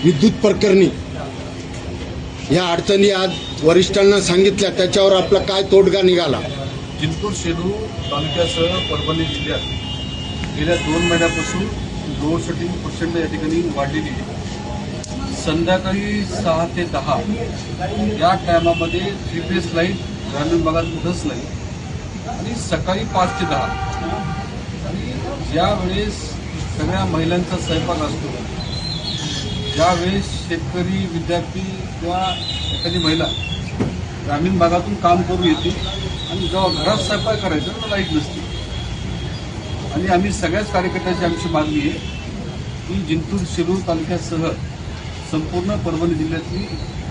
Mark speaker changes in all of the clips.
Speaker 1: विद्युत प्रकरणी या अडचणी आज वरिष्ठांना सांगितल्या, त्याच्यावर आपला काय तोडगा निघाला?
Speaker 2: जिंतूर शेलू तालुक्यासह परभणी जिल्ह्यात गेल्या 2 महिन्यापासून लोड शेडिंग प्रचंड या ठिकाणी वाढलेली आहे। संध्याकाळी 6 ते 10 या टायमामध्ये 3 फेज लाईट ग्रामीण भागात कुठंच नाही आणि सकाळी 5 ते 10 आणि ज्यावेळेस सगळ्या महिलांचा स्वयंपाक असतो, ज्यावेळेस शेतकरी, विद्यार्थी किंवा एखादी महिला ग्रामीण भागातून काम करून येते आणि जेव्हा घरात स्वयंपाक करायचा तर लाईट नसते। आणि आम्ही सगळ्याच कार्यकर्त्यांची आमची मागणी आहे की जिंतूर शेलू तालुक्यासह संपूर्ण परभणी जिल्ह्यातली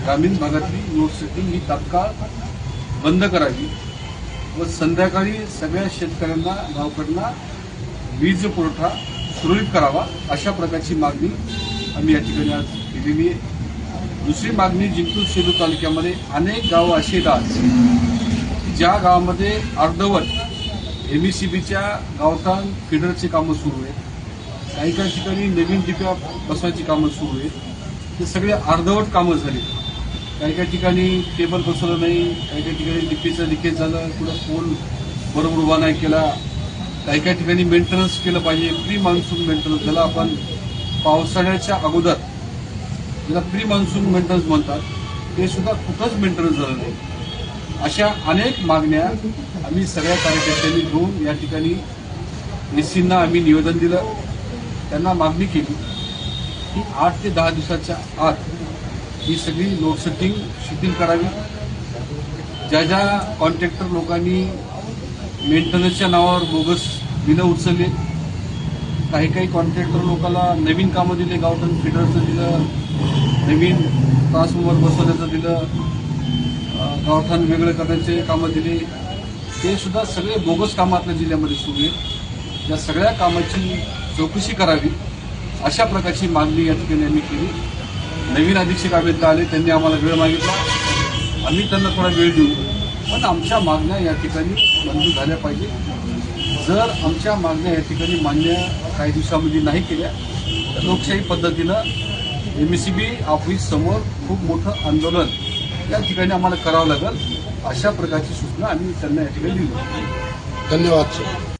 Speaker 2: ग्रामीण भागातली लोड शेडिंग ही तात्काळ बंद करावी व संध्याकाळी सगळ्या शेतकऱ्यांना, गावकऱ्यांना वीज पुरवठा सुरळीत करावा, अशा प्रकारची मागणी आम्ही या ठिकाणी आज केलेली आहे। दुसरी मागणी, जिंतूर शेलू तालुक्यामध्ये अनेक गावं अशी आहेत ज्या गावामध्ये अर्धवट एमईसीबीच्या गावठाण फिडरची कामं सुरू आहेत, काही काही ठिकाणी नवीन डिप्या बसवायची कामं सुरू आहेत, ते सगळे अर्धवट कामं झाली। काही काही ठिकाणी केबल बसवलं नाही, काही काही ठिकाणी डिपीचं लिकेज झालं, कुठं पोल बरोबर उभा नाही केला, काही काही ठिकाणी मेंटेनन्स केलं पाहिजे, प्री मान्सून मेंटेनन्स, ज्याला आपण पावसाळ्याच्या अगोदर ज्याला प्री मान्सून मेंटेनन्स म्हणतात, ते सुद्धा कुठंच मेंटेनन्स झालं नाही। अशा अनेक मागण्या आम्ही सगळ्या कार्यकर्त्यांनी घेऊन या ठिकाणी एसींना आम्ही निवेदन दिलं, त्यांना मागणी केली की 8 ते 10 दिवसाच्या आत ही सगळी लोड शेडिंग शिथिल करावी। ज्या ज्या कॉन्ट्रॅक्टर लोकांनी मेंटेनन्सच्या नावावर बोगस बिलं उचलले, काही काही कॉन्ट्रॅक्टर लोकांना नवीन कामं दिले, गावठाण फिडरचं दिलं, नवीन ट्रान्सफॉर्मर बसवण्याचं दिलं, गावठाण वेगळं करण्याचे कामं दिले, ते सुद्धा सगळे बोगस कामं आपल्या जिल्ह्यामध्ये सुरू आहेत। या सगळ्या कामाची चौकशी करावी, अशा प्रकारची मागणी या ठिकाणी आम्ही केली। नवीन अधीक्षक अभियंता आले, त्यांनी आम्हाला वेळ मागितला, आम्ही त्यांना थोडा वेळ देऊ, पण आमच्या मागण्या या ठिकाणी मंजूर झाल्या पाहिजे। जर आमच्या मागण्या या ठिकाणी मान्य काही दिवसामध्ये नाही केल्या तर लोकशाही पद्धतीनं एमईसीबी ऑफिस समोर खूप मोठं आंदोलन या ठिकाणी आम्हाला करावं लागेल, अशा प्रकारची सूचना आम्ही त्यांना या ठिकाणी दिली।
Speaker 1: धन्यवाद सर।